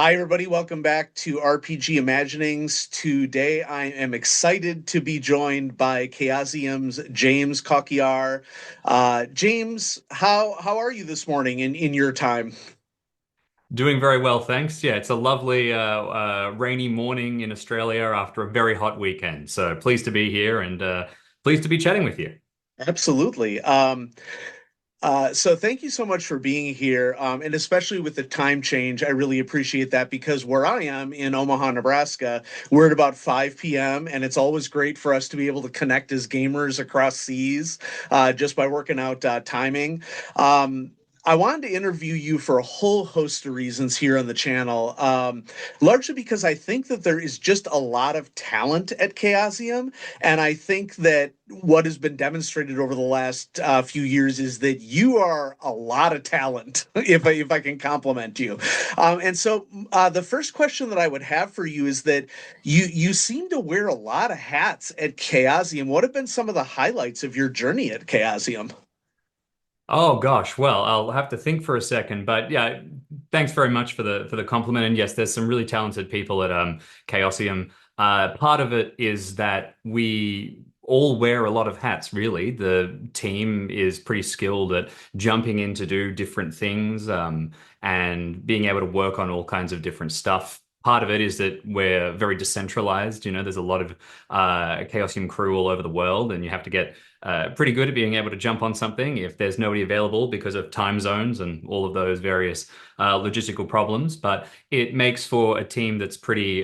Hi, everybody. Welcome back to RPG Imaginings. Today, I am excited to be joined by Chaosium's James Coquillat. James, how are you this morning in your time? Doing very well, thanks. Yeah, it's a lovely rainy morning in Australia after a very hot weekend. So pleased to be here and pleased to be chatting with you. Absolutely. So thank you so much for being here, and especially with the time change, I really appreciate that because where I am in Omaha, Nebraska, we're at about 5 p.m. and it's always great for us to be able to connect as gamers across seas just by working out timing. Um, I wanted to interview you for a whole host of reasons here on the channel, largely because I think that there is just a lot of talent at Chaosium, and I think that what has been demonstrated over the last few years is that you are a lot of talent, if I can compliment you. And so the first question that I would have for you is that you seem to wear a lot of hats at Chaosium. What have been some of the highlights of your journey at Chaosium? Oh gosh, well, I'll have to think for a second, but yeah, thanks very much for the compliment. And yes, there's some really talented people at Chaosium. Part of it is that we all wear a lot of hats, really. The team is pretty skilled at jumping in to do different things, and being able to work on all kinds of different stuff. Part of it is that we're very decentralized. There's a lot of Chaosium crew all over the world, and you have to get pretty good at being able to jump on something if there's nobody available because of time zones and all of those various logistical problems. But it makes for a team that's pretty,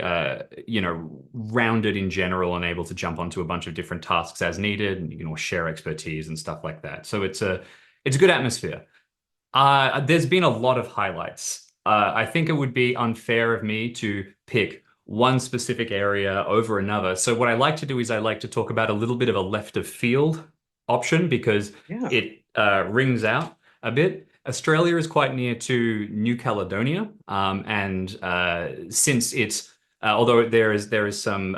rounded in general and able to jump onto a bunch of different tasks as needed, and you can all share expertise and stuff like that. So it's a good atmosphere. There's been a lot of highlights. I think it would be unfair of me to pick one specific area over another. So what I like to do is I like to talk about a little bit of a left of field option because Yeah. it rings out a bit. Australia is quite near to New Caledonia, and since it's although there is some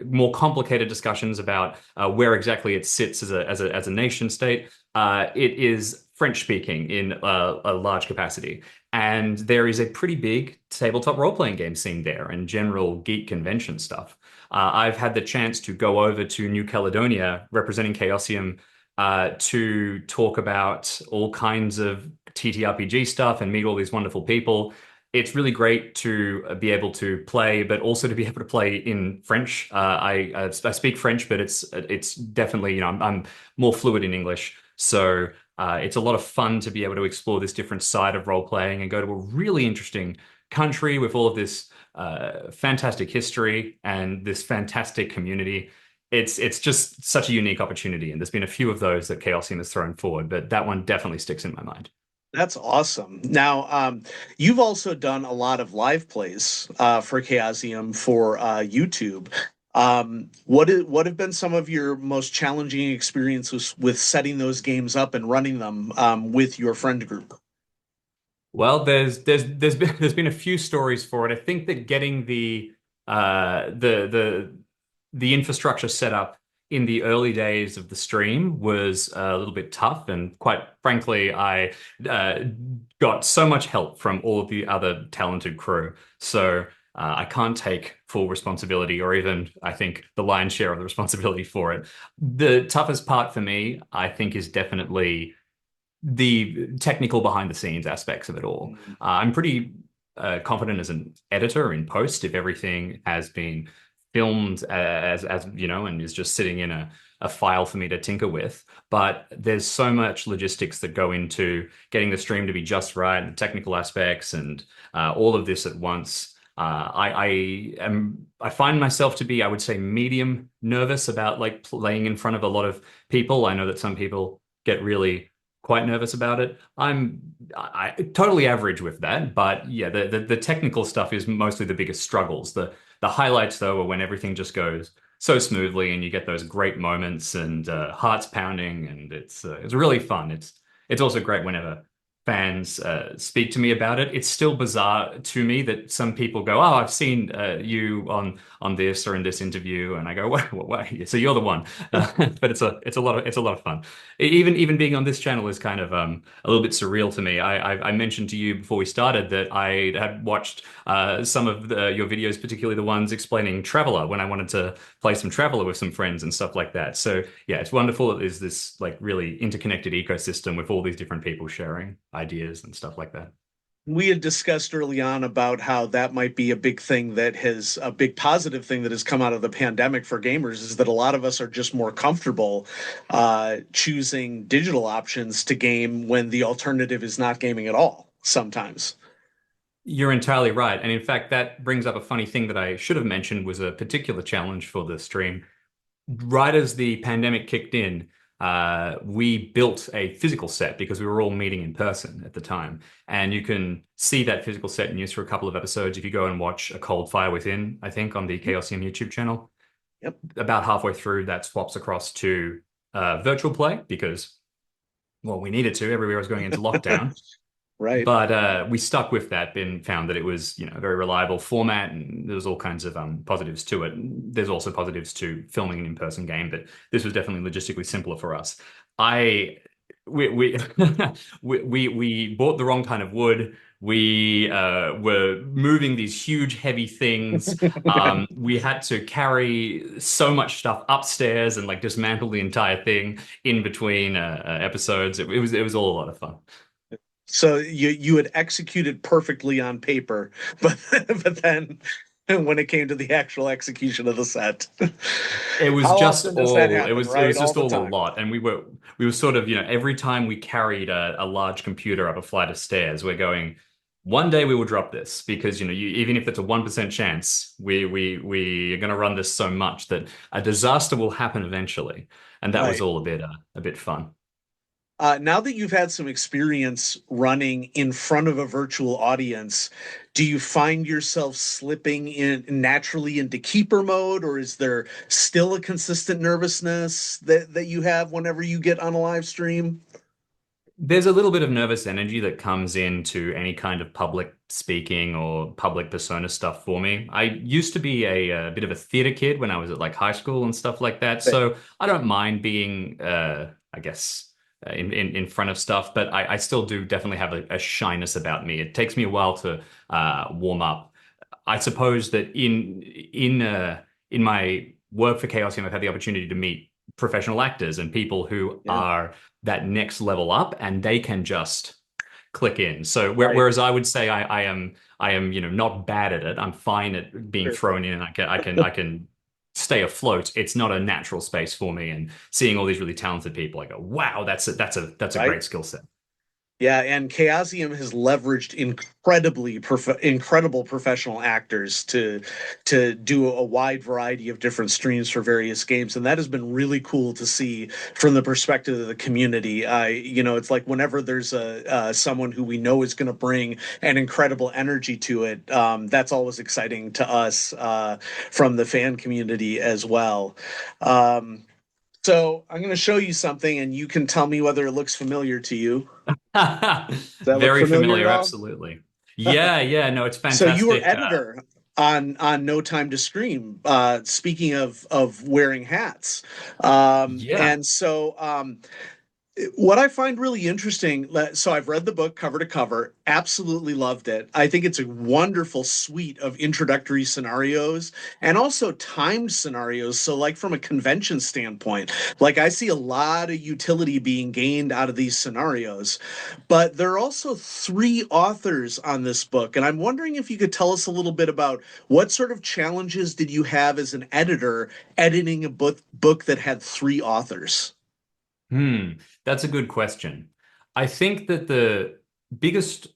more complicated discussions about where exactly it sits as a nation state, it is French speaking in a large capacity. And there is a pretty big tabletop role-playing game scene there and general geek convention stuff. I've had the chance to go over to New Caledonia representing Chaosium to talk about all kinds of TTRPG stuff and meet all these wonderful people. It's really great to be able to play, but also to be able to play in French. I speak French, but it's definitely, I'm more fluid in English. So it's a lot of fun to be able to explore this different side of role playing and go to a really interesting country with all of this fantastic history and this fantastic community. It's just such a unique opportunity, and there's been a few of those that Chaosium has thrown forward, but that one definitely sticks in my mind. That's awesome. Now, you've also done a lot of live plays for Chaosium for YouTube. What have been some of your most challenging experiences with setting those games up and running them with your friend group? Well, there's been a few stories for it. I think that getting the infrastructure set up in the early days of the stream was a little bit tough, and quite frankly, I uh, got so much help from all of the other talented crew. So I can't take full responsibility, or even I think the lion's share of the responsibility for it. The toughest part for me, I think, is definitely the technical behind the scenes aspects of it all. I'm pretty confident as an editor in post if everything has been filmed as and is just sitting in a file for me to tinker with. But there's so much logistics that go into getting the stream to be just right and technical aspects and all of this at once. I find myself to be, I would say, medium nervous about like playing in front of a lot of people. I know that some people get really quite nervous about it. I totally average with that, but yeah, the technical stuff is mostly the biggest struggles. The highlights though are when everything just goes so smoothly and you get those great moments and hearts pounding, and it's really fun. It's also great whenever fans speak to me about it. It's still bizarre to me that some people go, "Oh, I've seen you on this or in this interview," and I go, "Wait, so you're the one?" But it's a lot of fun. Even being on this channel is kind of a little bit surreal to me. I mentioned to you before we started that I had watched some of your videos, particularly the ones explaining Traveller, when I wanted to play some Traveller with some friends and stuff like that. So yeah, it's wonderful that there's this like really interconnected ecosystem with all these different people sharing ideas and stuff like that. We had discussed early on about how that might be a big thing that has a big positive thing that has come out of the pandemic for gamers is that a lot of us are just more comfortable choosing digital options to game when the alternative is not gaming at all sometimes. You're entirely right. And in fact, that brings up a funny thing that I should have mentioned was a particular challenge for the stream. Right as the pandemic kicked in, we built a physical set because we were all meeting in person at the time. And you can see that physical set in use for a couple of episodes if you go and watch A Cold Fire Within, I think, on the Chaosium YouTube channel. Yep. About halfway through, that swaps across to virtual play because, well, we needed to. Everywhere was going into lockdown. Right. But we stuck with that and found that it was, a very reliable format, and there was all kinds of positives to it. There's also positives to filming an in-person game, but this was definitely logistically simpler for us. I we we bought the wrong kind of wood. We were moving these huge, heavy things. We had to carry so much stuff upstairs and like dismantle the entire thing in between episodes. It was all a lot of fun. So you had executed perfectly on paper, but but then when it came to the actual execution of the set, It was how just often does that all it happen? was it Right, was all just the all a time. lot, and we were sort of every time we carried a large computer up a flight of stairs, we're going, one day we will drop this because even if it's a 1% chance, we are going to run this so much that a disaster will happen eventually, and that was Right. all a bit fun. Now that you've had some experience running in front of a virtual audience, do you find yourself slipping in naturally into keeper mode, or is there still a consistent nervousness that you have whenever you get on a live stream? There's a little bit of nervous energy that comes into any kind of public speaking or public persona stuff for me. I used to be a bit of a theater kid when I was at like high school and stuff like that, so I don't mind being, I guess, in front of stuff, but I still do definitely have a shyness about me. It takes me a while to warm up. I suppose that in my work for Chaosium, I've had the opportunity to meet professional actors and people who Yeah, are that next level up, and they can just click in. So right. whereas I would say I am not bad at it. I'm fine at being Sure. thrown in. I can stay afloat. It's not a natural space for me. And seeing all these really talented people, I go, wow, that's a Right. great skill set. Yeah, and Chaosium has leveraged incredible professional actors to do a wide variety of different streams for various games, and that has been really cool to see from the perspective of the community. It's like whenever there's a someone who we know is going to bring an incredible energy to it, that's always exciting to us from the fan community as well. Um, so I'm going to show you something, and you can tell me whether it looks familiar to you. Does that look Very familiar at familiar, all? absolutely. Yeah, yeah, no, it's So you were fantastic. editor on No Time to Scream. Speaking of wearing hats, Yeah. and so what I find really interesting, so I've read the book cover to cover, absolutely loved it. I think it's a wonderful suite of introductory scenarios and also timed scenarios. So, like from a convention standpoint, like I see a lot of utility being gained out of these scenarios. But there are also three authors on this book. And I'm wondering if you could tell us a little bit about what sort of challenges did you have as an editor editing a book that had three authors? Hmm, that's a good question. I think that the biggest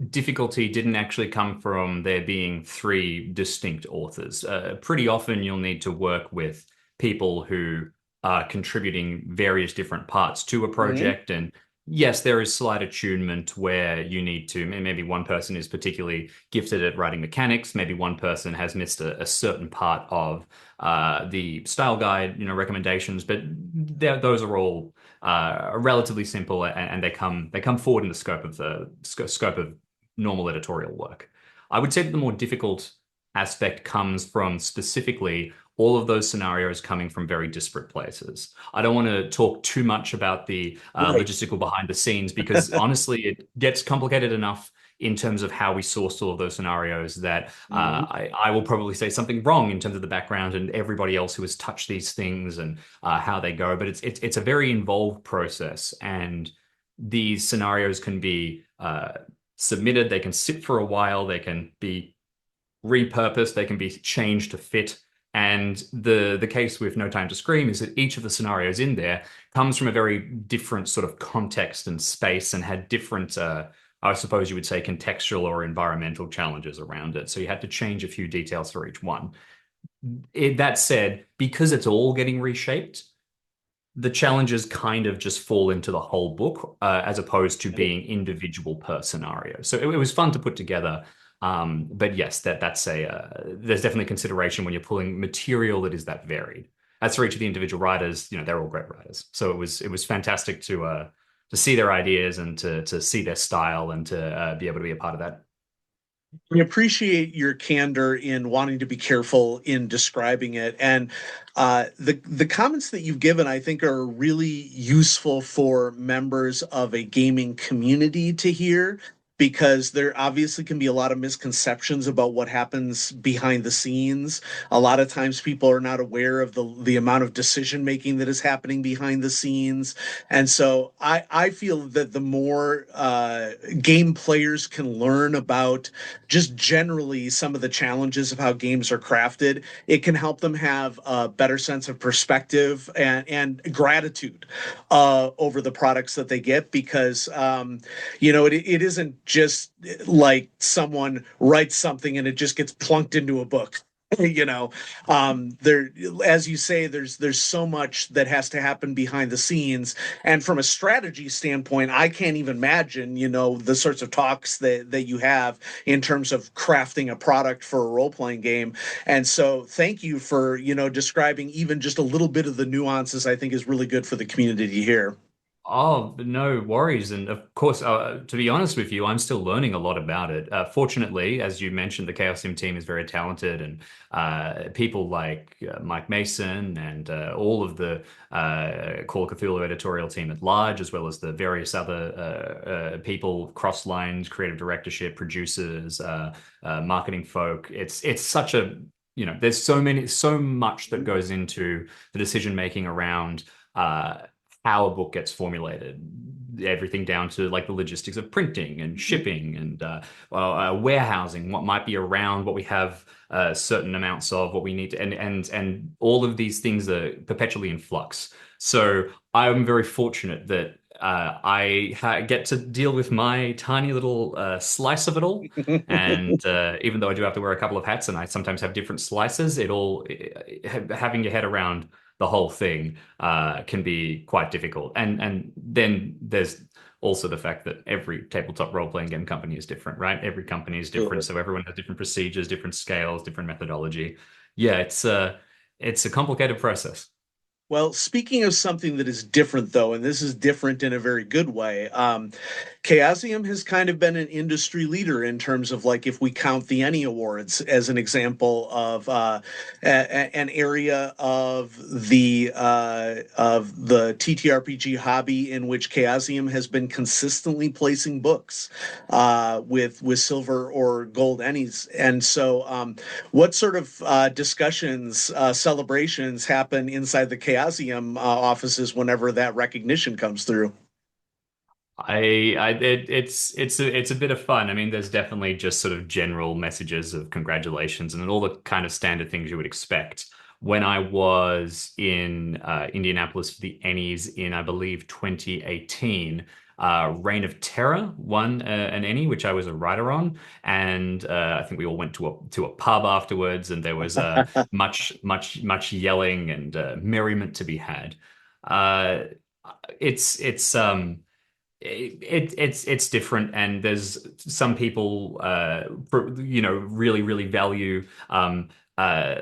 difficulty didn't actually come from there being three distinct authors. Pretty often you'll need to work with people who are contributing various different parts to a Mhm. project. And yes, there is slight attunement where you need to, maybe one person is particularly gifted at writing mechanics, maybe one person has missed a certain part of the style guide, recommendations, but those are all relatively simple, and they come forward in the scope of normal editorial work. I would say that the more difficult aspect comes from specifically all of those scenarios coming from very disparate places. I don't want to talk too much about the Right. logistical behind the scenes because honestly, it gets complicated enough in terms of how we sourced all of those scenarios that Mhm. I will probably say something wrong in terms of the background and everybody else who has touched these things and how they go. But it's a very involved process, and these scenarios can be submitted. They can sit for a while. They can be repurposed. They can be changed to fit. And the case with No Time to Scream is that each of the scenarios in there comes from a very different sort of context and space and had different, I suppose you would say, contextual or environmental challenges around it. So you had to change a few details for each one. That said, because it's all getting reshaped, the challenges kind of just fall into the whole book as opposed to being individual per scenario. So it was fun to put together. But yes, that's there's definitely consideration when you're pulling material that is that varied. As for each of the individual writers, they're all great writers. So it was fantastic to see their ideas and to see their style and to be able to be a part of that. I appreciate your candor in wanting to be careful in describing it, and the comments that you've given, I think, are really useful for members of a gaming community to hear. Because there obviously can be a lot of misconceptions about what happens behind the scenes. A lot of times people are not aware of the amount of decision making that is happening behind the scenes. And so I feel that the more game players can learn about just generally some of the challenges of how games are crafted, it can help them have a better sense of perspective and gratitude over the products that they get because, it isn't just like someone writes something and it just gets plunked into a book. There, as you say, there's so much that has to happen behind the scenes, and from a strategy standpoint, I can't even imagine the sorts of talks that you have in terms of crafting a product for a role-playing game. And so thank you for describing even just a little bit of the nuances. I think is really good for the community to hear. Oh, no worries. And of course, to be honest with you, I'm still learning a lot about it. Fortunately, as you mentioned, the Chaosium team is very talented, and people like Mike Mason and all of the Call of Cthulhu editorial team at large, as well as the various other people, cross lines, creative directorship, producers, marketing folk. It's such a there's so much that goes into the decision making around. How a book gets formulated, everything down to like the logistics of printing and shipping and warehousing, what might be around, what we have certain amounts of, what we need to, and all of these things are perpetually in flux. So I'm very fortunate that get to deal with my tiny little slice of it all. And even though I do have to wear a couple of hats and I sometimes have different slices, having your head around the whole thing can be quite difficult. And then there's also the fact that every tabletop role-playing game company is different, right? Every company is different, Sure. so everyone has different procedures, different scales, different methodology. Yeah, it's a complicated process. Well, speaking of something that is different, though, and this is different in a very good way, Chaosium has kind of been an industry leader in terms of like if we count the Ennie Awards as an example of an area of the TTRPG hobby in which Chaosium has been consistently placing books with silver or gold Ennies, and so. What sort of discussions, celebrations happen inside the Chaosium offices whenever that recognition comes through? It's a bit of fun. I mean, there's definitely just sort of general messages of congratulations and all the kind of standard things you would expect. When I was in Indianapolis for the Ennies in, I believe, 2018, Reign of Terror won an Ennie, which I was a writer on, and I think we all went to a pub afterwards, and there was much yelling and merriment to be had. Uh, it's it's different, and there's some people really value uh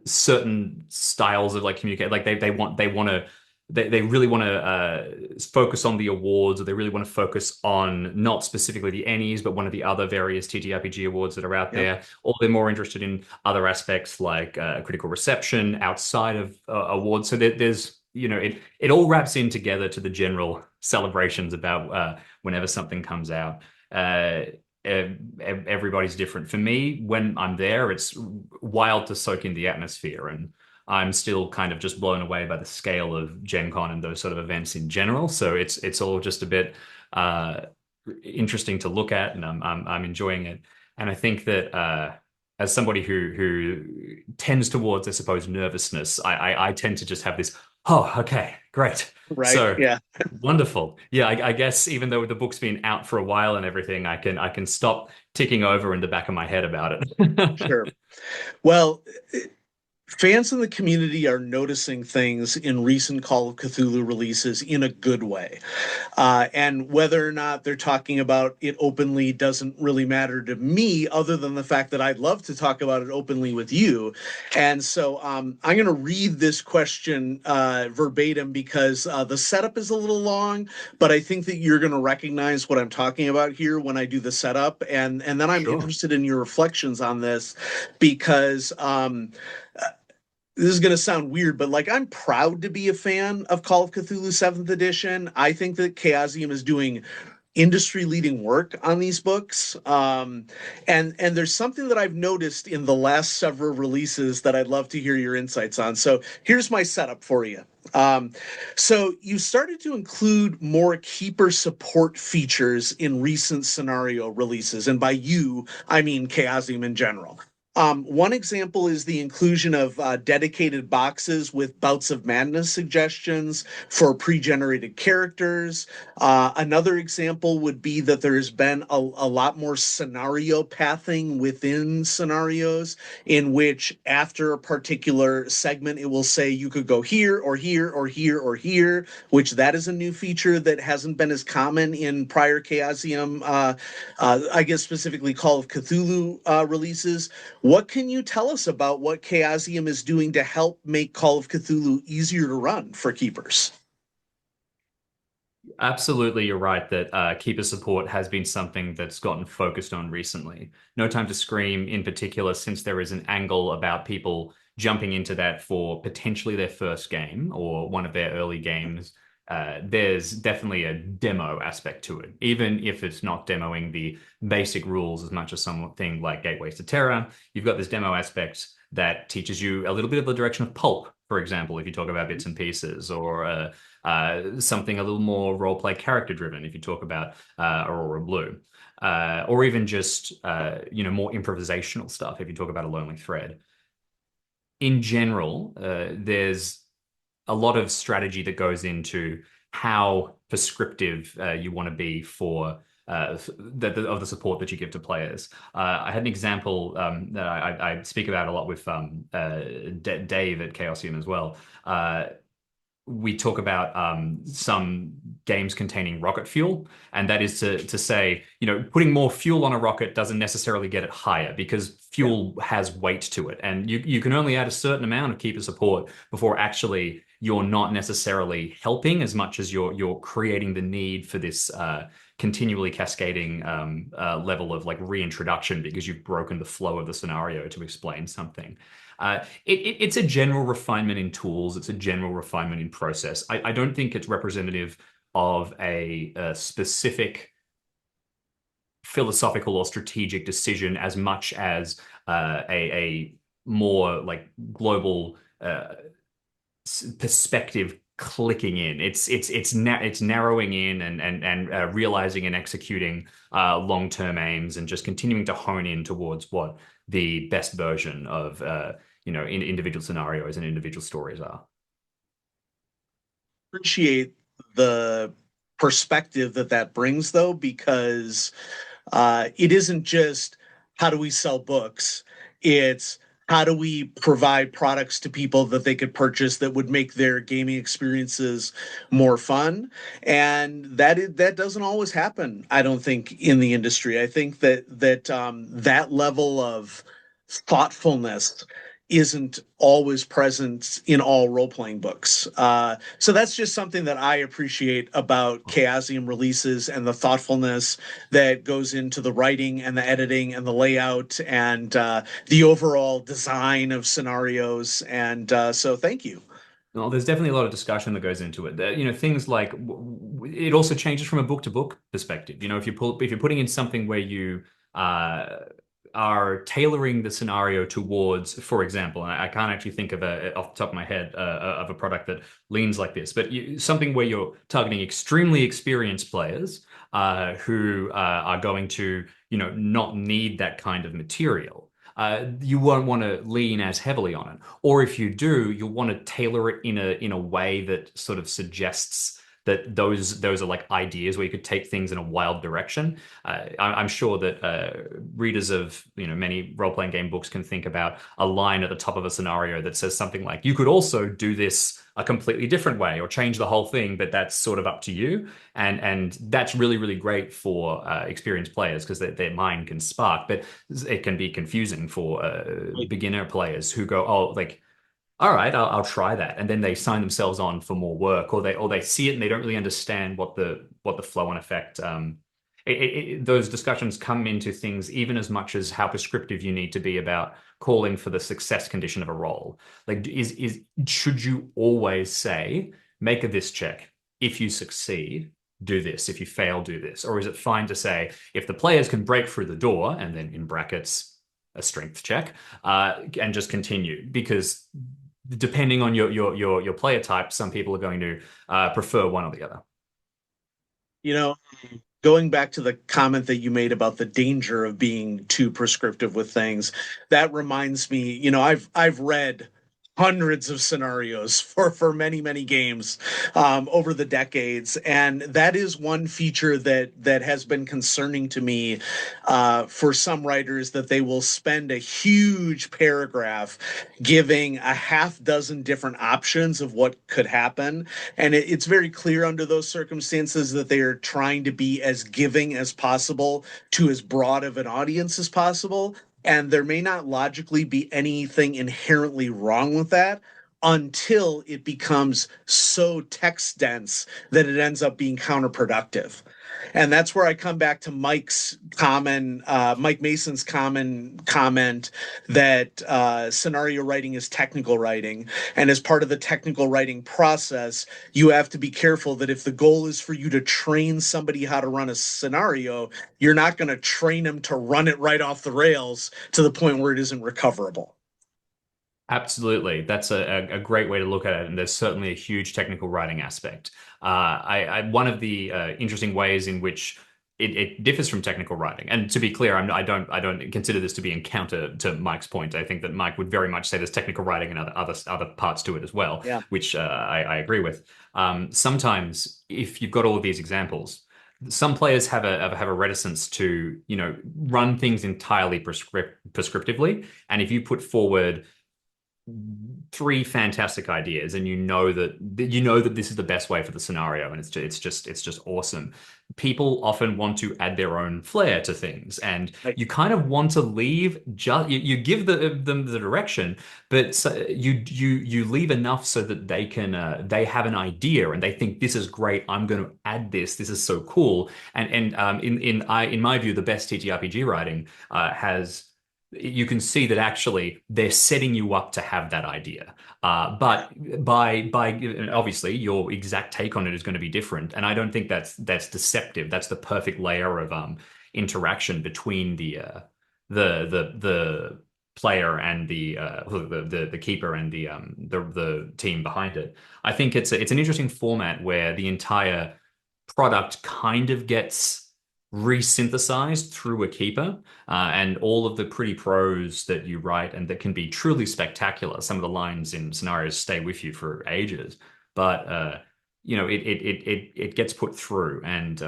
certain styles of like communicate, like they want to they really want to focus on the awards, or they really want to focus on not specifically the Ennies, but one of the other various TTRPG awards that are out Yep. there, or they're more interested in other aspects like critical reception outside of awards. So there's, it all wraps in together to the general celebrations about whenever something comes out. Uh, Everybody's different. For me, when I'm there, it's wild to soak in the atmosphere, and I'm still kind of just blown away by the scale of Gen Con and those sort of events in general. So it's all just a bit uh, interesting to look at, and I'm enjoying it. And I think that as somebody who tends towards, I suppose, nervousness, I tend to just have this, oh, okay, great. Right. So Yeah. wonderful. Yeah, I guess even though the book's been out for a while and everything, I can stop ticking over in the back of my head about it. Sure. Well, fans in the community are noticing things in recent Call of Cthulhu releases in a good way. And whether or not they're talking about it openly doesn't really matter to me, other than the fact that I'd love to talk about it openly with you. And so I'm going to read this question verbatim because the setup is a little long, but I think that you're going to recognize what I'm talking about here when I do the setup. And then I'm Sure. interested in your reflections on this because this is going to sound weird, but like I'm proud to be a fan of Call of Cthulhu 7th edition. I think that Chaosium is doing industry leading work on these books. And there's something that I've noticed in the last several releases that I'd love to hear your insights on. So here's my setup for you. Um, so you started to include more keeper support features in recent scenario releases. And by you, I mean Chaosium in general. One example is the inclusion of dedicated boxes with bouts of madness suggestions for pre-generated characters. Another example would be that there has been a lot more scenario pathing within scenarios in which after a particular segment, it will say you could go here or here or here or here, which that is a new feature that hasn't been as common in prior Chaosium, I guess specifically Call of Cthulhu releases. What can you tell us about what Chaosium is doing to help make Call of Cthulhu easier to run for keepers? Absolutely, you're right that keeper support has been something that's gotten focused on recently. No Time to Scream, in particular, since there is an angle about people jumping into that for potentially their first game or one of their early games. There's definitely a demo aspect to it, even if it's not demoing the basic rules as much as something like Gateways to Terror. You've got this demo aspect that teaches you a little bit of the direction of pulp, for example, if you talk about bits and pieces, or something a little more role play character driven if you talk about Aurora Blue, or even just more improvisational stuff if you talk about A Lonely Thread. In general, there's a lot of strategy that goes into how prescriptive you want to be for of the support that you give to players. I had an example that I speak about a lot with Dave at Chaosium as well. We talk about some games containing rocket fuel, and that is to say, putting more fuel on a rocket doesn't necessarily get it higher because Yeah. fuel has weight to it, and you can only add a certain amount of keeper support before actually you're not necessarily helping as much as you're creating the need for this continually cascading level of like reintroduction because you've broken the flow of the scenario to explain something. It's a general refinement in tools. It's a general refinement in process. I don't think it's representative of a specific philosophical or strategic decision as much as a more like global perspective clicking in. It's narrowing in and realizing and executing long-term aims and just continuing to hone in towards what the best version of in individual scenarios and individual stories are. Appreciate the perspective that that brings, though, because it isn't just how do we sell books, it's how do we provide products to people that they could purchase that would make their gaming experiences more fun. And that doesn't always happen, I don't think, in the industry. I think that that level of thoughtfulness isn't always present in all role playing books. So that's just something that I appreciate about Chaosium releases and the thoughtfulness that goes into the writing and the editing and the layout and the overall design of scenarios. And so thank you. Well, there's definitely a lot of discussion that goes into it. Things like it also changes from a book to book perspective. If you're putting in something where you uh, are tailoring the scenario towards, for example, and I can't actually think of off the top of my head of a product that leans like this, but something where you're targeting extremely experienced players who are going to, not need that kind of material. You won't want to lean as heavily on it. Or if you do, you'll want to tailor it in a way that sort of suggests that those are like ideas where you could take things in a wild direction. I'm sure that readers of many role-playing game books can think about a line at the top of a scenario that says something like, "You could also do this a completely different way, or change the whole thing, but that's sort of up to you." And that's really really great for experienced players because their mind can spark, but it can be confusing for beginner players who go, "Oh, like." All right, I'll try that, and then they sign themselves on for more work, or they see it and they don't really understand what the flow and effect. Those discussions come into things even as much as how prescriptive you need to be about calling for the success condition of a roll. Like, should you always say, make a this check. If you succeed, do this. If you fail, do this. Or is it fine to say, if the players can break through the door, and then in brackets a strength check, and just continue? Because depending on your player type, some people are going to prefer one or the other. You know, going back to the comment that you made about the danger of being too prescriptive with things, that reminds me, I've read hundreds of scenarios for many games over the decades, and that is one feature that has been concerning to me for some writers, that they will spend a huge paragraph giving a half dozen different options of what could happen, and it's very clear under those circumstances that they are trying to be as giving as possible to as broad of an audience as possible. And there may not logically be anything inherently wrong with that until it becomes so text dense that it ends up being counterproductive. And that's where I come back to Mike Mason's common comment that scenario writing is technical writing. And as part of the technical writing process, you have to be careful that if the goal is for you to train somebody how to run a scenario, you're not going to train them to run it right off the rails to the point where it isn't recoverable. Absolutely. That's a great way to look at it. And there's certainly a huge technical writing aspect. One of the interesting ways in which it differs from technical writing, and to be clear, I don't consider this to be in counter to Mike's point. I think that Mike would very much say there's technical writing and other parts to it as well, Yeah. which I agree with. Sometimes, if you've got all of these examples, some players have a reticence to run things entirely prescriptively, and if you put forward three fantastic ideas and you know that this is the best way for the scenario, and it's just awesome, people often want to add their own flair to things, and Right. you kind of want to leave just you give them the direction, but you leave enough so that they have an idea and they think, this is great, I'm going to add this is so cool. And in my view, the best TTRPG writing has you can see that actually they're setting you up to have that idea. But by obviously your exact take on it is going to be different, and I don't think that's deceptive. That's the perfect layer of interaction between the player and the keeper and the team behind it. I think it's an interesting format where the entire product kind of gets resynthesized through a keeper, and all of the pretty prose that you write and that can be truly spectacular. Some of the lines in scenarios stay with you for ages, but it gets put through, and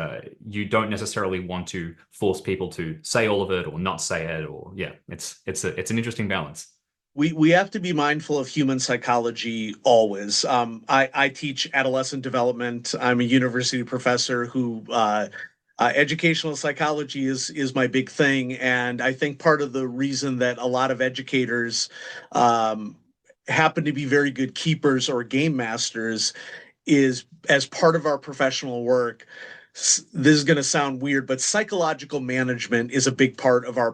you don't necessarily want to force people to say all of it or not say it, or yeah, it's an interesting balance. We have to be mindful of human psychology always. I teach adolescent development. I'm a university professor who Educational psychology is my big thing, and I think part of the reason that a lot of educators um, happen to be very good keepers or game masters is as part of our professional work. This is going to sound weird, but psychological management is a big part of our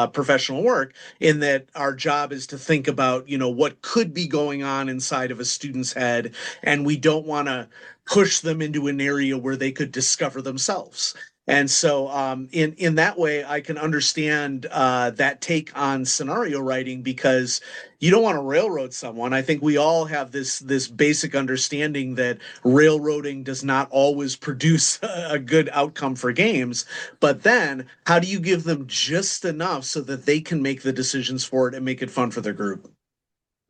professional work. In that our job is to think about what could be going on inside of a student's head, and we don't want to push them into an area where they could discover themselves. And so, in that way, I can understand that take on scenario writing because you don't want to railroad someone. I think we all have this basic understanding that railroading does not always produce a good outcome for games. But then, how do you give them just enough so that they can make the decisions for it and make it fun for their group?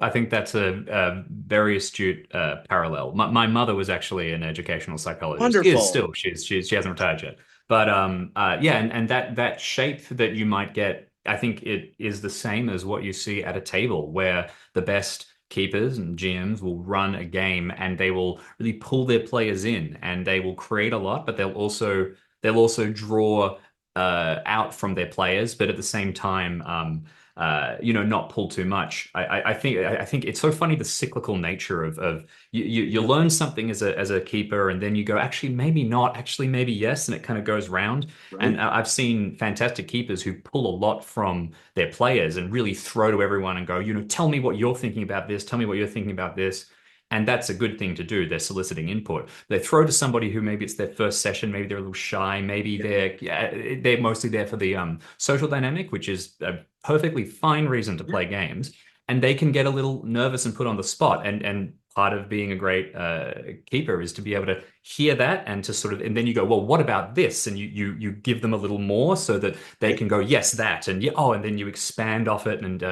I think that's a very astute parallel. My mother was actually an educational psychologist, is Wonderful. still. She hasn't retired yet. But yeah, and that shape that you might get, I think it is the same as what you see at a table where the best keepers and GMs will run a game and they will really pull their players in and they will create a lot, but they'll also draw out from their players, but at the same time, not pull too much. I think it's so funny the cyclical nature of you learn something as a keeper, and then you go, actually maybe not, actually maybe yes, and it kind of goes round. Right. And I've seen fantastic keepers who pull a lot from their players and really throw to everyone and go, tell me what you're thinking about this, tell me what you're thinking about this. And that's a good thing to do. They're soliciting input. They throw to somebody who maybe it's their first session, maybe they're a little shy, maybe they're mostly there for the social dynamic, which is a perfectly fine reason to play games. And they can get a little nervous and put on the spot. And part of being a great keeper is to be able to hear that and to sort of, and then you go, well, what about this? And you give them a little more so that they can go, yes, that, and yeah, oh, and then you expand off it, and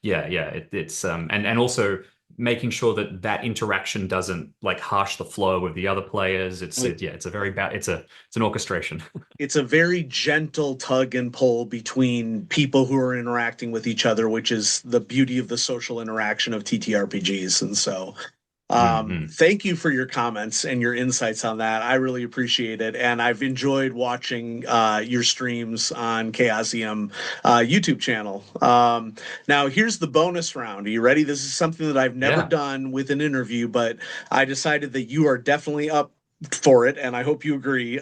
it's and also making sure that that interaction doesn't like harsh the flow of the other players. It's a very bad, it's an orchestration. It's a very gentle tug and pull between people who are interacting with each other, which is the beauty of the social interaction of TTRPGs. And so, Hmm. thank you for your comments and your insights on that. I really appreciate it, and I've enjoyed watching your streams on Chaosium YouTube channel. Now, here's the bonus round. Are you ready? This is something that I've never Yeah. done with an interview, but I decided that you are definitely up for it, and I hope you agree.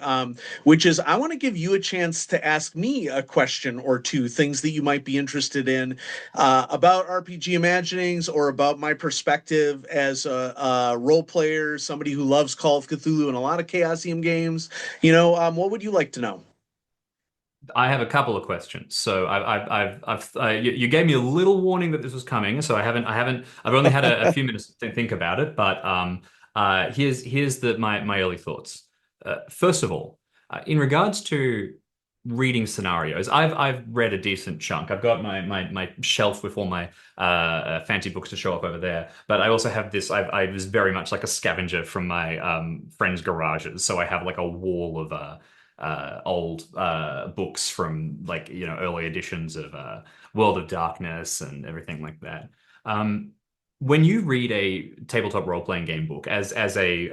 Which is, I want to give you a chance to ask me a question or two, things that you might be interested in about RPG Imaginings or about my perspective as a role player, somebody who loves Call of Cthulhu and a lot of Chaosium games. What would you like to know? I have a couple of questions. So you gave me a little warning that this was coming, so I've only had a few minutes to think about it. But here's my early thoughts. First of all, in regards to reading scenarios, I've read a decent chunk. I've got my shelf with all my fancy books to show up over there. But I also have this. I was very much like a scavenger from my friends' garages, so I have like a wall of old books from like early editions of World of Darkness and everything like that. Um, when you read a tabletop role-playing game book as a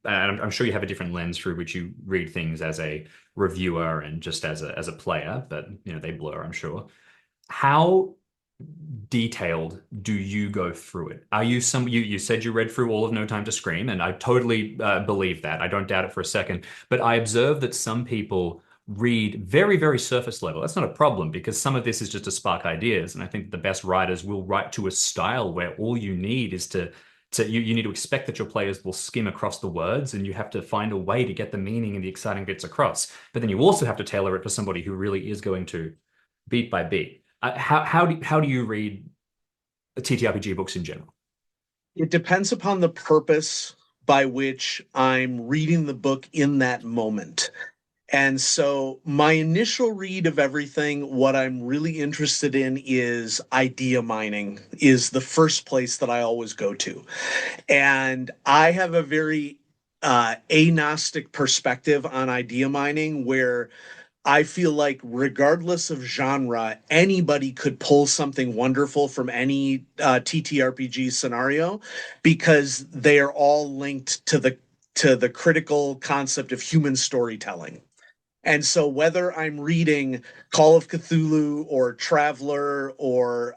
and I'm sure you have a different lens through which you read things as a reviewer and just as a player, but they blur, I'm sure. How detailed do you go through it? Are you you said you read through all of No Time to Scream, and I totally believe that. I don't doubt it for a second. But I observe that some people read very, very surface level. That's not a problem because some of this is just to spark ideas. And I think the best writers will write to a style where all you need is you need to expect that your players will skim across the words and you have to find a way to get the meaning and the exciting bits across. But then you also have to tailor it for somebody who really is going to beat by beat. How do you read TTRPG books in general? It depends upon the purpose by which I'm reading the book in that moment. And so, my initial read of everything, what I'm really interested in is idea mining, is the first place that I always go to. And I have a very agnostic perspective on idea mining where I feel like, regardless of genre, anybody could pull something wonderful from any TTRPG scenario because they are all linked to to the critical concept of human storytelling. And so, whether I'm reading Call of Cthulhu or Traveler or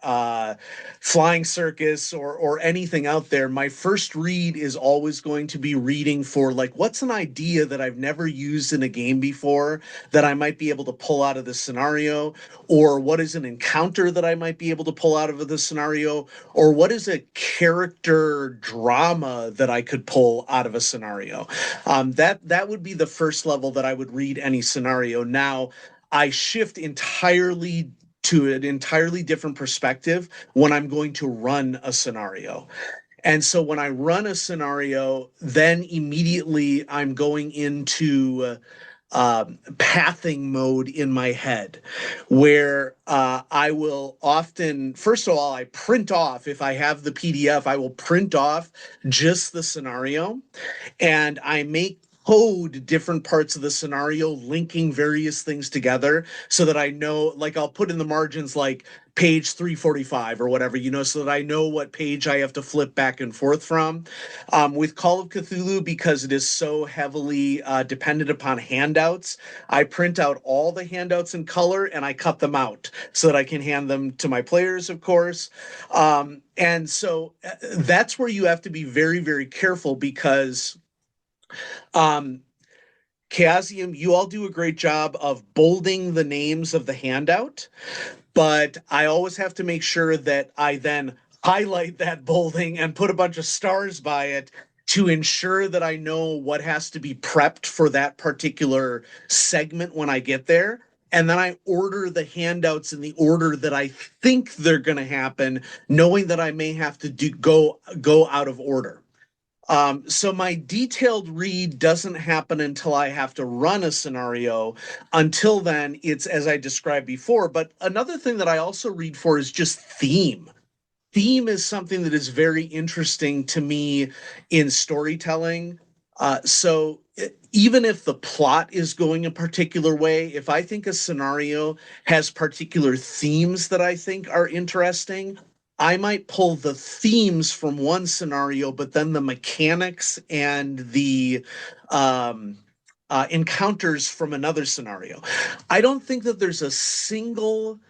Flying Circus or anything out there, my first read is always going to be reading for like, what's an idea that I've never used in a game before that I might be able to pull out of this scenario, or what is an encounter that I might be able to pull out of this scenario, or what is a character drama that I could pull out of a scenario. That would be the first level that I would read any scenario. Now, I shift entirely to an entirely different perspective when I'm going to run a scenario. And so when I run a scenario, then immediately I'm going into pathing mode in my head, where I will often, first of all, I print off, if I have the PDF, I will print off just the scenario and I make code different parts of the scenario, linking various things together so that I know, like I'll put in the margins like page 345 or whatever, so that I know what page I have to flip back and forth from. With Call of Cthulhu, because it is so heavily dependent upon handouts, I print out all the handouts in color and I cut them out so that I can hand them to my players, of course. And so that's where you have to be very, very careful because um, Chaosium, you all do a great job of bolding the names of the handout, but I always have to make sure that I then highlight that bolding and put a bunch of stars by it to ensure that I know what has to be prepped for that particular segment when I get there. And then I order the handouts in the order that I think they're going to happen, knowing that I may have to go out of order. So my detailed read doesn't happen until I have to run a scenario. Until then, it's as I described before. But another thing that I also read for is just theme. Theme is something that is very interesting to me in storytelling. So even if the plot is going a particular way, if I think a scenario has particular themes that I think are interesting, I might pull the themes from one scenario, but then the mechanics and the encounters from another scenario. I don't think that there's a single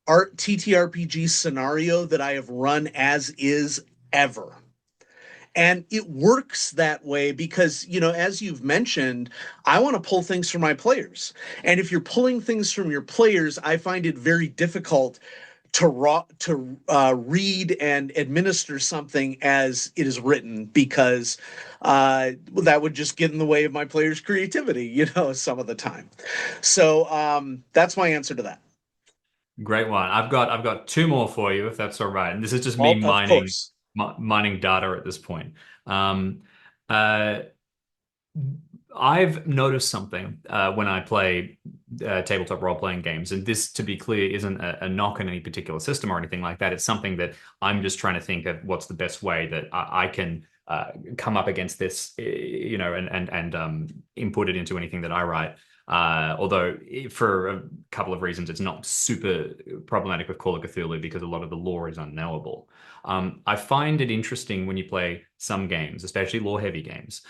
art TTRPG scenario that I have run as is ever. And it works that way because, as you've mentioned, I want to pull things from my players. And if you're pulling things from your players, I find it very difficult to read and administer something as it is written because that would just get in the way of my players' creativity, some of the time. So that's my answer to that. Great one. I've got two more for you, if that's all right. And this is just me Of course. mining data at this point. Um, uh, I've noticed something when I play tabletop role-playing games, and this, to be clear, isn't a knock on any particular system or anything like that. It's something that I'm just trying to think of what's the best way that I can come up against this, and input it into anything that I write. Although for a couple of reasons, it's not super problematic with Call of Cthulhu because a lot of the lore is unknowable. I find it interesting when you play some games, especially lore-heavy games,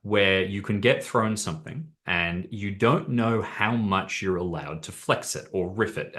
where you can get thrown something and you don't know how much you're allowed to flex it or riff it.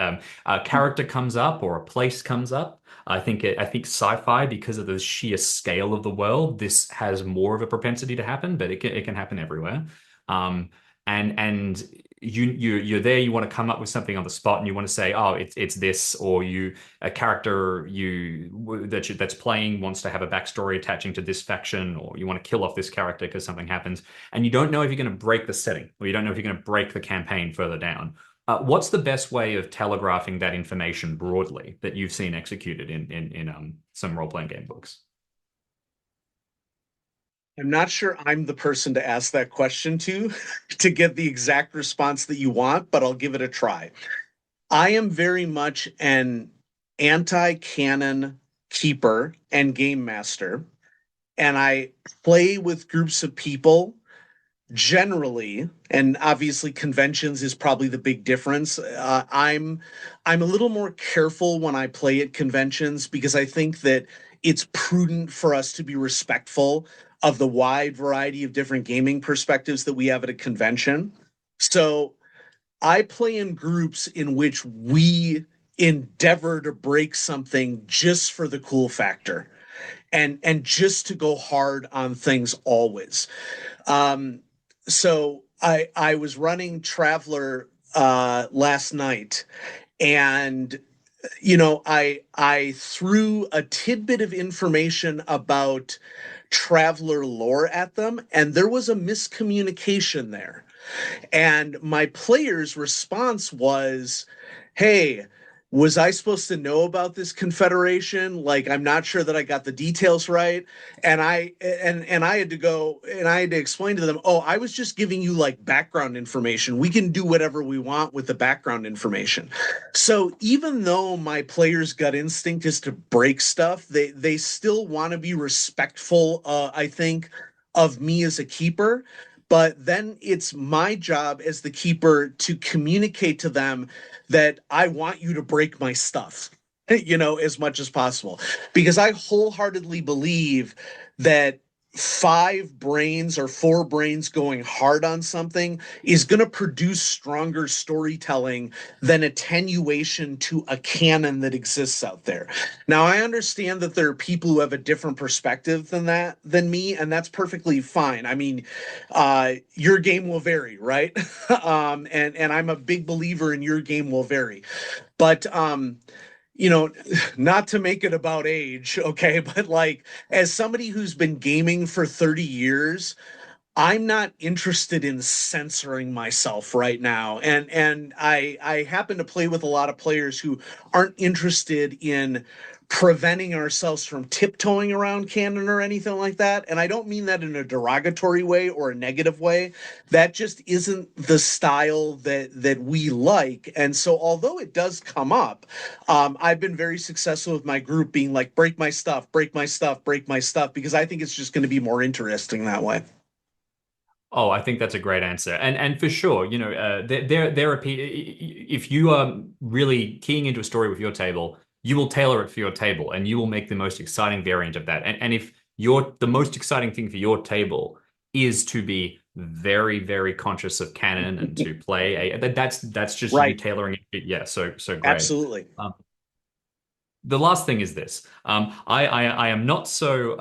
A character comes up or a place comes up. I think sci-fi, because of the sheer scale of the world, this has more of a propensity to happen, but it can happen everywhere. And you're there, you want to come up with something on the spot and you want to say, oh, it's this, or a character that's playing wants to have a backstory attaching to this faction, or you want to kill off this character because something happens, and you don't know if you're going to break the setting, or you don't know if you're going to break the campaign further down. What's the best way of telegraphing that information broadly that you've seen executed in some role-playing game books? I'm not sure I'm the person to ask that question to get the exact response that you want, but I'll give it a try. I am very much an anti-canon keeper and game master, and I play with groups of people generally, and obviously conventions is probably the big difference. I'm a little more careful when I play at conventions because I think that it's prudent for us to be respectful of the wide variety of different gaming perspectives that we have at a convention. So I play in groups in which we endeavor to break something just for the cool factor and just to go hard on things always. Um, so I was running Traveler last night, and I threw a tidbit of information about Traveler lore at them, and there was a miscommunication there. And my player's response was, "Hey, was I supposed to know about this confederation? Like, I'm not sure that I got the details right." And I had to go and I had to explain to them, "Oh, I was just giving you like background information. We can do whatever we want with the background information." So even though my player's gut instinct is to break stuff, they still want to be respectful, I think, of me as a keeper. But then it's my job as the keeper to communicate to them that I want you to break my stuff, as much as possible. Because I wholeheartedly believe that five brains or four brains going hard on something is going to produce stronger storytelling than attenuation to a canon that exists out there. Now, I understand that there are people who have a different perspective than me, and that's perfectly fine. I mean, your game will vary, right? And I'm a big believer in your game will vary. But you know, not to make it about age, okay, but like as somebody who's been gaming for 30 years, I'm not interested in censoring myself right now. And I happen to play with a lot of players who aren't interested in preventing ourselves from tiptoeing around canon or anything like that. And I don't mean that in a derogatory way or a negative way. That just isn't the style that we like. And so although it does come up, I've been very successful with my group being like, break my stuff, break my stuff, break my stuff, because I think it's just going to be more interesting that way. Oh, I think that's a great answer, and for sure, there are if you are really keying into a story with your table, you will tailor it for your table, and you will make the most exciting variant of that. And if the most exciting thing for your table is to be very, very conscious of canon and to play that's just you Right. tailoring it. Yeah, so great. Absolutely. Um, the last thing is this. I am not so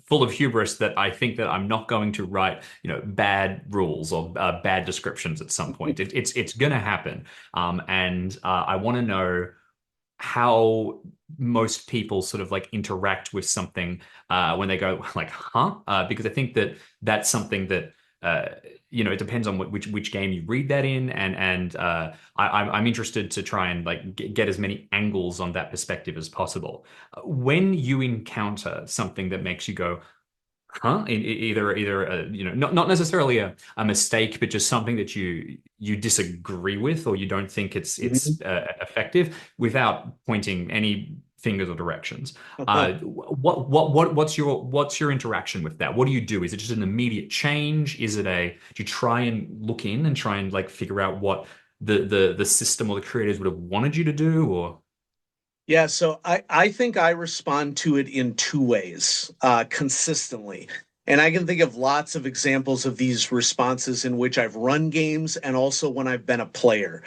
full of hubris that I think that I'm not going to write, bad rules or bad descriptions at some point. It's going to happen. And I want to know how most people sort of like interact with something when they go like, huh? Because I think that that's something that it depends on which game you read that in, and I'm interested to try and like get as many angles on that perspective as possible. When you encounter something that makes you go, huh? Either not necessarily a mistake, but just something that you disagree with or you don't think it's Mhm. effective, without pointing any fingers or directions. What's your interaction with that? What do you do? Is it just an immediate change? Do you try and look in and try and like figure out what the system or the creators would have wanted you to do? Or Yeah, so I think I respond to it in two ways, consistently. And I can think of lots of examples of these responses in which I've run games and also when I've been a player.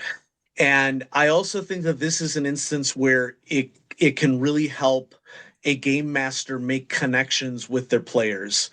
And I also think that this is an instance where it can really help a game master make connections with their players.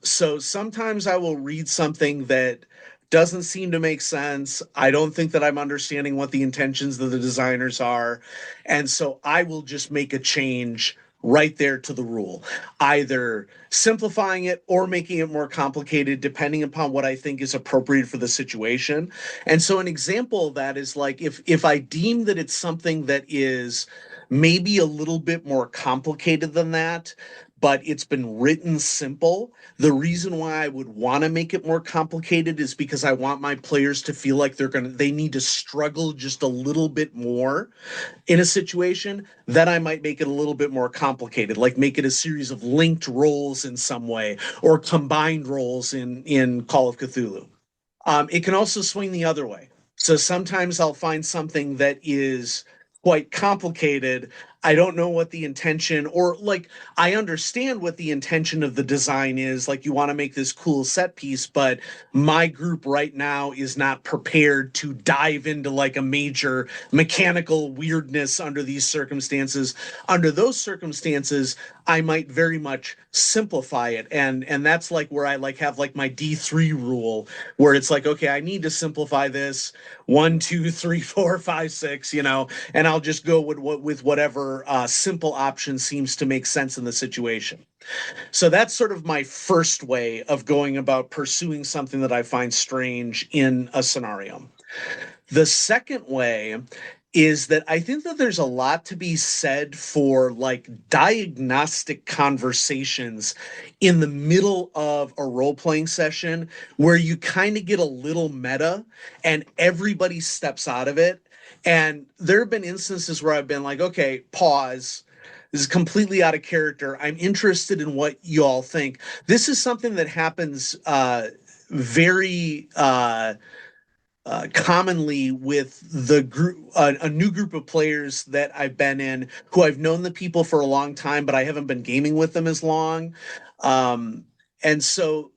So sometimes I will read something that doesn't seem to make sense. I don't think that I'm understanding what the intentions of the designers are. And so I will just make a change right there to the rule, either simplifying it or making it more complicated, depending upon what I think is appropriate for the situation. And so an example of that is like if I deem that it's something that is maybe a little bit more complicated than that, but it's been written simple. The reason why I would want to make it more complicated is because I want my players to feel like they need to struggle just a little bit more in a situation. Then I might make it a little bit more complicated, like make it a series of linked roles in some way or combined roles in Call of Cthulhu. It can also swing the other way. So sometimes I'll find something that is quite complicated. I don't know what the intention, or like I understand what the intention of the design is. Like you want to make this cool set piece, but my group right now is not prepared to dive into like a major mechanical weirdness under these circumstances. Under those circumstances, I might very much simplify it. And that's like where I like have like my D3 rule where it's like, okay, I need to simplify this 1, 2, 3, 4, 5, 6, and I'll just go with whatever simple option seems to make sense in the situation. So that's sort of my first way of going about pursuing something that I find strange in a scenario. The second way is that I think that there's a lot to be said for like diagnostic conversations in the middle of a role playing session where you kind of get a little meta and everybody steps out of it. And there have been instances where I've been like, okay, pause. This is completely out of character. I'm interested in what you all think. This is something that happens very commonly with the group, a new group of players that I've been in who I've known the people for a long time, but I haven't been gaming with them as long. Um, and so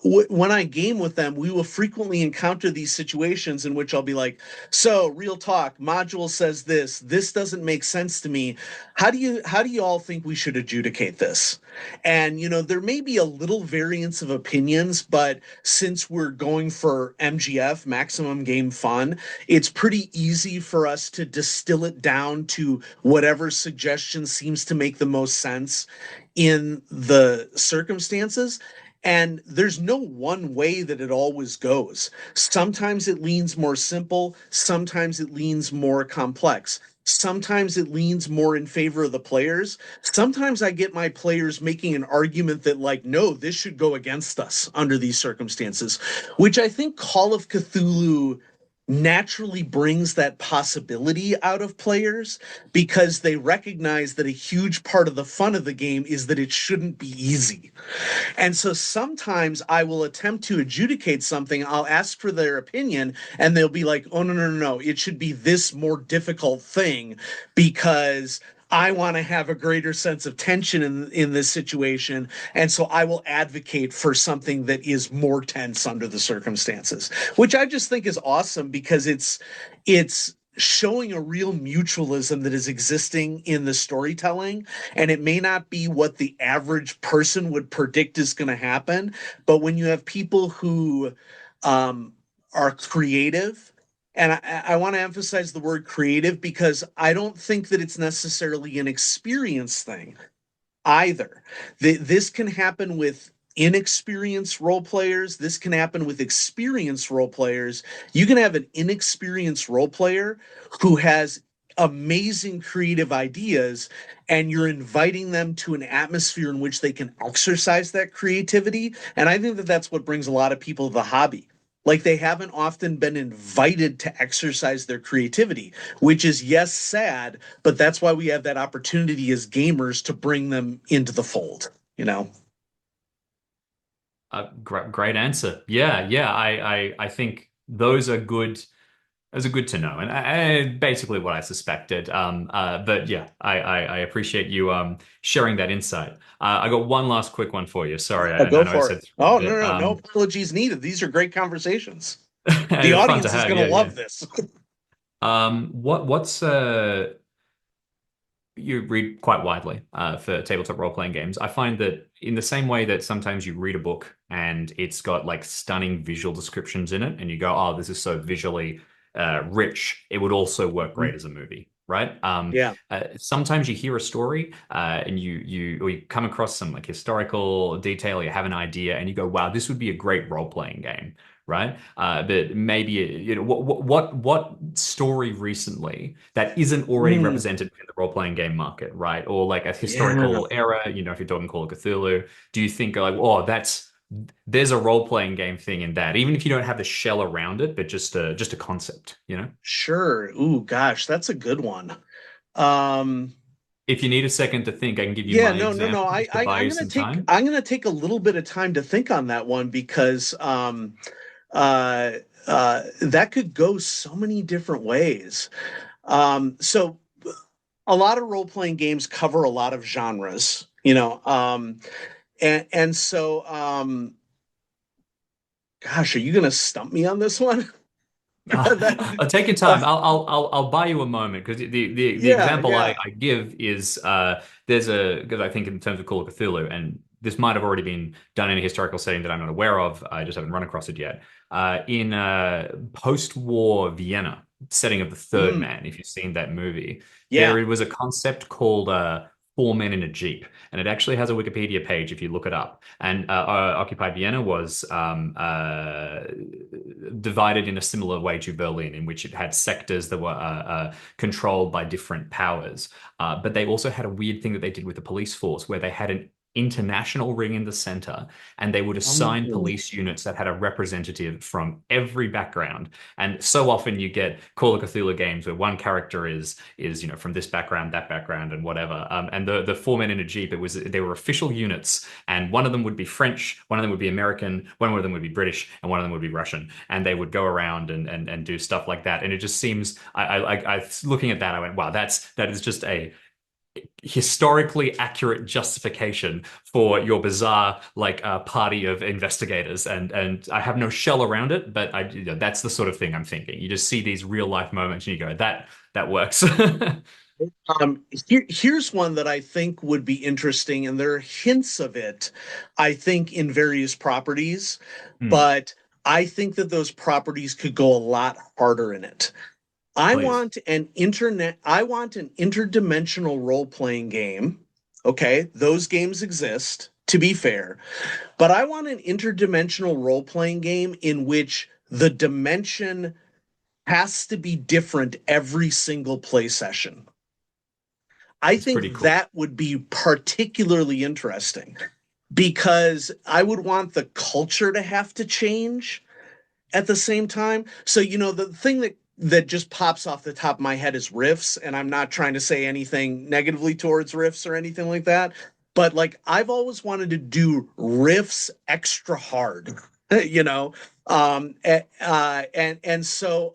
when I game with them, we will frequently encounter these situations in which I'll be like, "So, real talk, module says this. This doesn't make sense to me. How do you all think we should adjudicate this?" And there may be a little variance of opinions, but since we're going for MGF, maximum game fun, it's pretty easy for us to distill it down to whatever suggestion seems to make the most sense in the circumstances. And there's no one way that it always goes. Sometimes it leans more simple, sometimes it leans more complex. Sometimes it leans more in favor of the players. Sometimes I get my players making an argument that, like, no, this should go against us under these circumstances, which I think Call of Cthulhu naturally brings that possibility out of players because they recognize that a huge part of the fun of the game is that it shouldn't be easy. And so sometimes I will attempt to adjudicate something. I'll ask for their opinion, and they'll be like, oh, no, no, no, no. It should be this more difficult thing because I want to have a greater sense of tension in this situation. And so I will advocate for something that is more tense under the circumstances, which I just think is awesome because it's showing a real mutualism that is existing in the storytelling. And it may not be what the average person would predict is going to happen. But when you have people who are creative, and I want to emphasize the word creative because I don't think that it's necessarily an experience thing either. This can happen with inexperienced role players. This can happen with experienced role players. You can have an inexperienced role player who has amazing creative ideas, and you're inviting them to an atmosphere in which they can exercise that creativity. And I think that that's what brings a lot of people to the hobby. Like they haven't often been invited to exercise their creativity, which is, yes, sad, but that's why we have that opportunity as gamers to bring them into the fold. Great answer. Yeah, yeah. I think those are good. Those are good to know, and basically what I suspected. But yeah, I appreciate you sharing that insight. I got one last quick one for you. Sorry, Oh, I go know I for it. said three, Oh, no, but no, no apologies needed. These are great conversations. The they're fun to audience is have. going to Yeah, yeah. love this. What's you read quite widely for tabletop role-playing games. I find that in the same way that sometimes you read a book and it's got like stunning visual descriptions in it, and you go, "Oh, this is so visually rich," it would also work great as a movie, right? Yeah. Sometimes you hear a story and or you come across some like historical detail, you have an idea, and you go, "Wow, this would be a great role-playing game." Right? But maybe what story recently that isn't already Mm, represented in the role-playing game market, right? Or like a yeah. historical era, if you're talking Call of Cthulhu, do you think like, oh, there's a role-playing game thing in that, even if you don't have the shell around it, but just a concept? Sure. Ooh, gosh, that's a good one. Um, If you need a second to think, I can give you yeah, my no, no, no. example I, just to I buy I'm you gonna some take time. I'm gonna take a little bit of time to think on that one because uh that could go so many different ways. So a lot of role playing games cover a lot of genres, and so gosh, are you gonna stump me on this one? That, I'll take your uh, time. I'll buy you a moment because the yeah, example yeah. I give is there's a because I think in terms of Call of Cthulhu, and this might have already been done in a historical setting that I'm not aware of. I just haven't run across it yet. In post-war Vienna setting of the Third Mm, Man, if you've seen that movie, yeah. there was a concept called Four Men in a Jeep, and it actually has a Wikipedia page if you look it up. And Occupy Vienna was divided in a similar way to Berlin, in which it had sectors that were controlled by different powers. But they also had a weird thing that they did with the police force, where they had an international ring in the center, and they would assign Oh, police units that had a representative from every background. And so often you get Call of Cthulhu games where one character is from this background, that background, and whatever. And the four men in a jeep, it was they were official units, and one of them would be French, one of them would be American, one of them would be British, and one of them would be Russian. And they would go around and do stuff like that. And it just seems I looking at that, I went, wow, that is just a historically accurate justification for your bizarre party of investigators, and I have no shell around it, but that's the sort of thing I'm thinking. You just see these real life moments and you go, that works. here's one that I think would be interesting, and there are hints of it, I think, in various properties, Hmm, but I think that those properties could go a lot harder in it. please. I want an interdimensional role-playing game. Okay, those games exist, to be fair, but I want an interdimensional role-playing game in which the dimension has to be different every single play session. I It's think pretty cool. that would be particularly interesting because I would want the culture to have to change at the same time. So, the thing that just pops off the top of my head is riffs, and I'm not trying to say anything negatively towards riffs or anything like that, but like I've always wanted to do riffs extra hard, you know. And so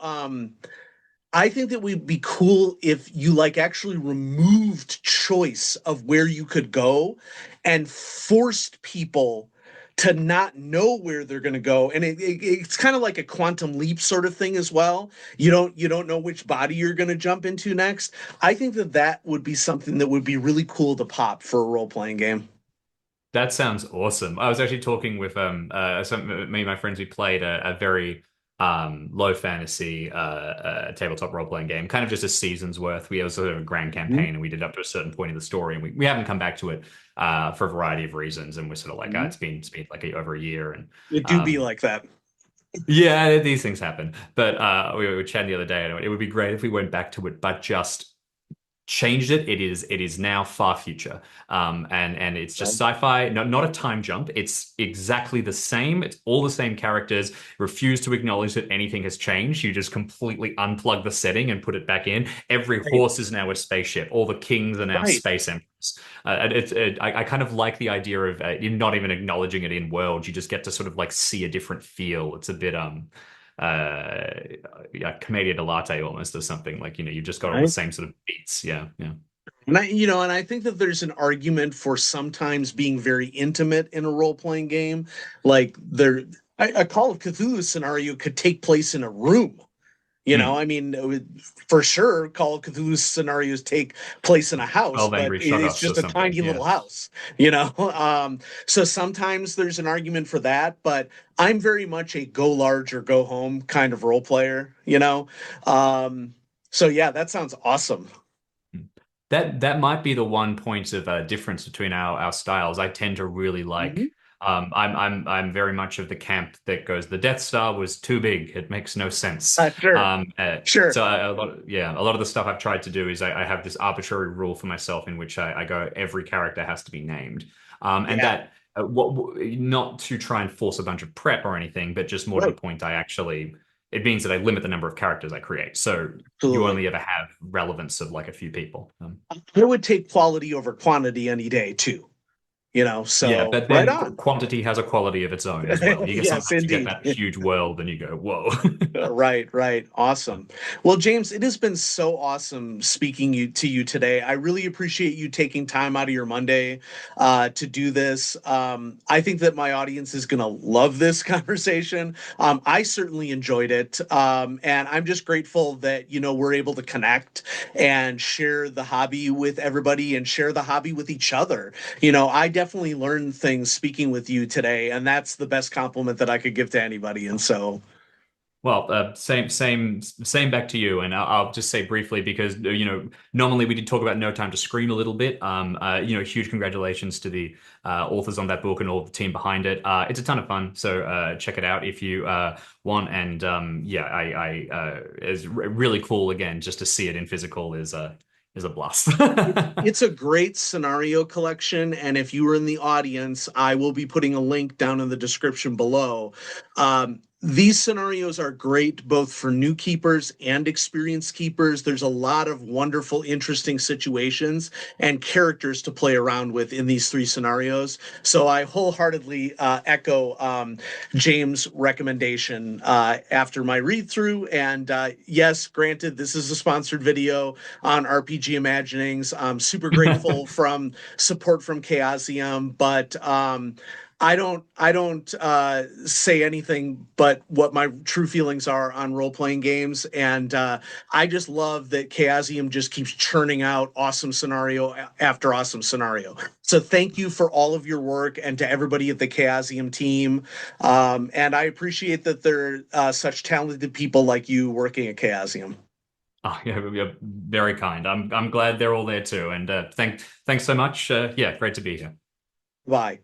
I think that would be cool if you like actually removed choice of where you could go and forced people to not know where they're going to go, and it's kind of like a quantum leap sort of thing as well. You don't know which body you're going to jump into next. I think that that would be something that would be really cool to pop for a role playing game. That sounds awesome. I was actually talking with me and my friends. We played a very low fantasy tabletop role playing game, kind of just a season's worth. We had sort of a grand campaign, and we did up to a certain point in the story, and we haven't come back to it for a variety of reasons. And we're sort of like, it's been like over a year, and It do be um, like that. yeah, these things happen. But we were chatting the other day, and it would be great if we went back to it, but just changed it. It is now far future, and it's just sci-fi. Not a time jump. It's exactly the same. It's all the same characters. Refuse to acknowledge that anything has changed. You just completely unplug the setting and put it back in. Every Right, horse is now a spaceship. All the kings are now right. space emperors. I kind of like the idea of you're not even acknowledging it in world. You just get to sort of like see a different feel. It's a bit uh yeah, commedia dell'arte almost, or something like you've just got all the Right. same sort of beats. Yeah, yeah. And I think that there's an argument for sometimes being very intimate in a role playing game. Like a Call of Cthulhu scenario could take place in a room. Hmm. I mean, for sure, Call of Cthulhu scenarios take place in a house, 12 but Angry it's Shoggoths or just a something. tiny Yeah. little house, you know? So sometimes there's an argument for that, but I'm very much a go large or go home kind of role player. So yeah, that sounds awesome. That might be the one point of difference between our styles. I tend to really Mhm. like. I'm very much of the camp that goes, the Death Star was too big. It makes no sense. Sure, sure. So a lot of the stuff I've tried to do is I have this arbitrary rule for myself in which I go, every character has to be named, and Yeah, that not to try and force a bunch of prep or anything, but just more to the right. point. It means that I limit the number of characters I create. So you Absolutely. only ever have relevance of like a few people. I would take quality over quantity any day too. Yeah, So but right then on. quantity has a quality of its own as well. Yes, Sometimes you get indeed. that huge world and you go, whoa. Right, right. Awesome. Well, James, it has been so awesome speaking to you today. I really appreciate you taking time out of your Monday to do this. I think that my audience is going to love this conversation. I certainly enjoyed it. And I'm just grateful that, we're able to connect and share the hobby with everybody and share the hobby with each other. I definitely learned things speaking with you today, and that's the best compliment that I could give to anybody. And so, Well, same back to you. And I'll just say briefly because normally we did talk about No Time to Scream a little bit. Huge congratulations to the authors on that book and all the team behind it. It's a ton of fun, so check it out if you want. And it's really cool again just to see it in physical is a blast. it's a great scenario collection, and if you were in the audience, I will be putting a link down in the description below. These scenarios are great both for new keepers and experienced keepers. There's a lot of wonderful, interesting situations and characters to play around with in these three scenarios. So I wholeheartedly echo James' recommendation after my read through. And yes, granted, this is a sponsored video on RPG Imaginings. I'm super grateful from support from Chaosium, but I don't say anything but what my true feelings are on role playing games, and I just love that Chaosium just keeps churning out awesome scenario after awesome scenario. So thank you for all of your work, and to everybody at the Chaosium team. And I appreciate that there are such talented people like you working at Chaosium. Oh, yeah, very kind. I'm glad they're all there too. And thanks so much. Yeah, great to be here. Bye.